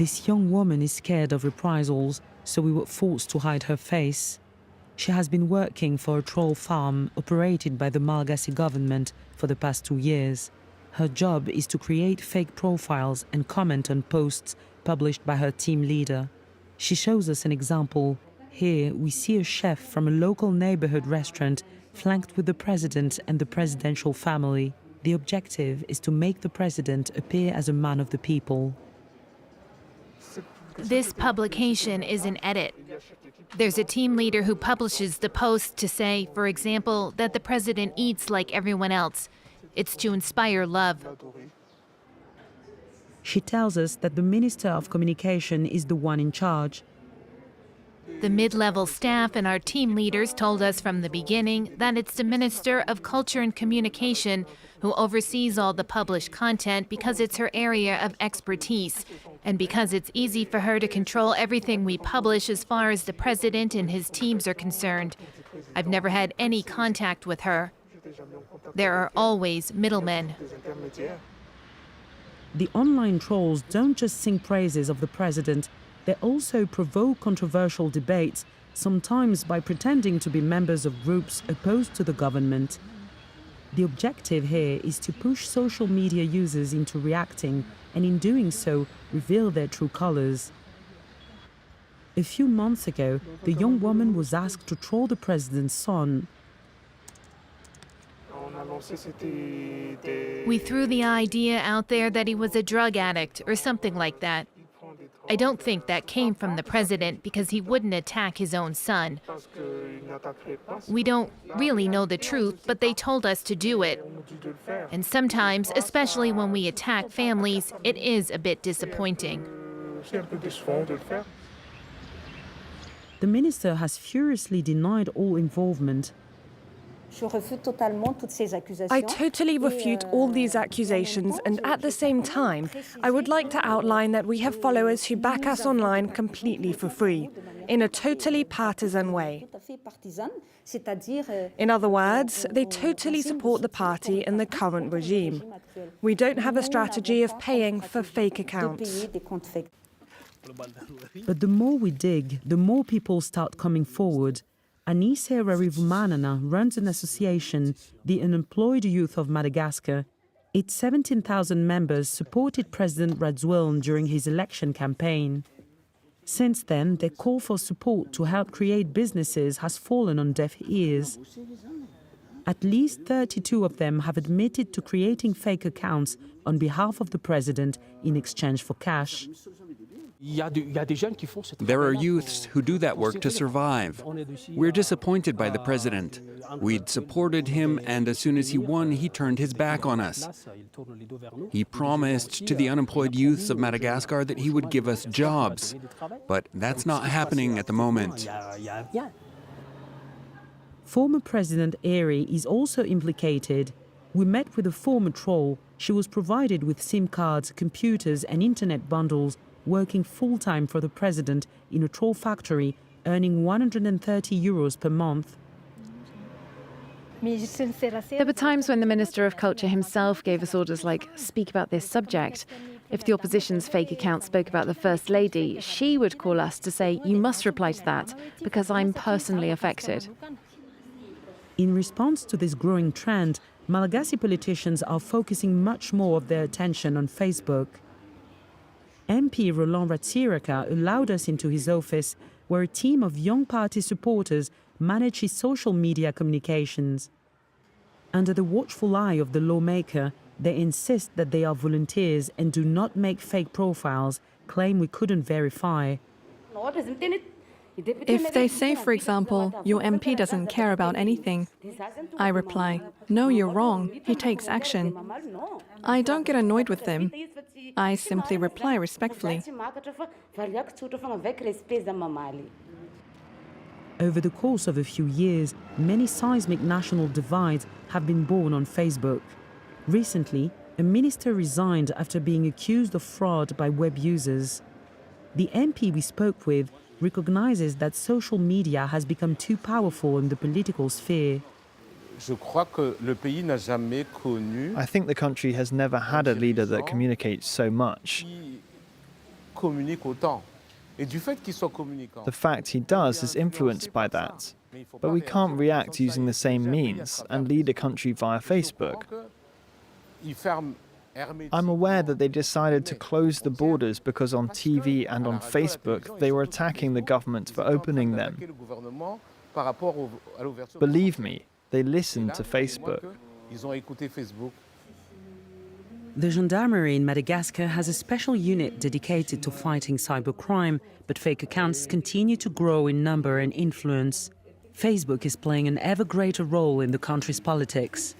This young woman is scared of reprisals, so we were forced to hide her face. She has been working for a troll farm operated by the Malagasy government for the past 2 years. Her job is to create fake profiles and comment on posts published by her team leader. She shows us an example. Here we see a chef from a local neighborhood restaurant flanked with the president and the presidential family. The objective is to make the president appear as a man of the people. This publication is an edit. There's a team leader who publishes the post to say, for example, that the president eats like everyone else. It's to inspire love. She tells us that the Minister of Communication is the one in charge. The mid-level staff and our team leaders told us from the beginning that it's the Minister of Culture and Communication who oversees all the published content because it's her area of expertise and because it's easy for her to control everything we publish as far as the president and his teams are concerned. I've never had any contact with her. There are always middlemen. The online trolls don't just sing praises of the president, they also provoke controversial debates, sometimes by pretending to be members of groups opposed to the government. The objective here is to push social media users into reacting and in doing so reveal their true colors. A few months ago, the young woman was asked to troll the president's son. We threw the idea out there that he was a drug addict or something like that. I don't think that came from the president because he wouldn't attack his own son. We don't really know the truth, but they told us to do it. And sometimes, especially when we attack families, it is a bit disappointing. The minister has furiously denied all involvement. I totally refute all these accusations, and at the same time, I would like to outline that we have followers who back us online completely for free, in a totally partisan way. In other words, they totally support the party and the current regime. We don't have a strategy of paying for fake accounts. But the more we dig, the more people start coming forward. Anise Rarivumanana runs an association, the Unemployed Youth of Madagascar. Its 17,000 members supported President Radziwiłł during his election campaign. Since then, their call for support to help create businesses has fallen on deaf ears. At least 32 of them have admitted to creating fake accounts on behalf of the president in exchange for cash. There are youths who do that work to survive. We're disappointed by the president. We'd supported him, and as soon as he won, he turned his back on us. He promised to the unemployed youths of Madagascar that he would give us jobs, but that's not happening at the moment. Former President Eri is also implicated. We met with a former troll. She was provided with SIM cards, computers and internet bundles, working full-time for the president in a troll factory, earning €130 per month. There were times when the Minister of Culture himself gave us orders like, speak about this subject. If the opposition's fake account spoke about the First Lady, she would call us to say, you must reply to that, because I'm personally affected. In response to this growing trend, Malagasy politicians are focusing much more of their attention on Facebook. MP Roland Ratsiraka allowed us into his office, where a team of young party supporters manage his social media communications. Under the watchful eye of the lawmaker, they insist that they are volunteers and do not make fake profiles, claim we couldn't verify. If they say, for example, your MP doesn't care about anything, I reply, no, you're wrong, he takes action. I don't get annoyed with them. I simply reply respectfully. Over the course of a few years, many seismic national divides have been born on Facebook. Recently, a minister resigned after being accused of fraud by web users. The MP we spoke with recognizes that social media has become too powerful in the political sphere. I think the country has never had a leader that communicates so much. The fact he does is influenced by that. But we can't react using the same means and lead a country via Facebook. I'm aware that they decided to close the borders because on TV and on Facebook they were attacking the government for opening them. Believe me, they listened to Facebook. The gendarmerie in Madagascar has a special unit dedicated to fighting cybercrime, but fake accounts continue to grow in number and influence. Facebook is playing an ever greater role in the country's politics.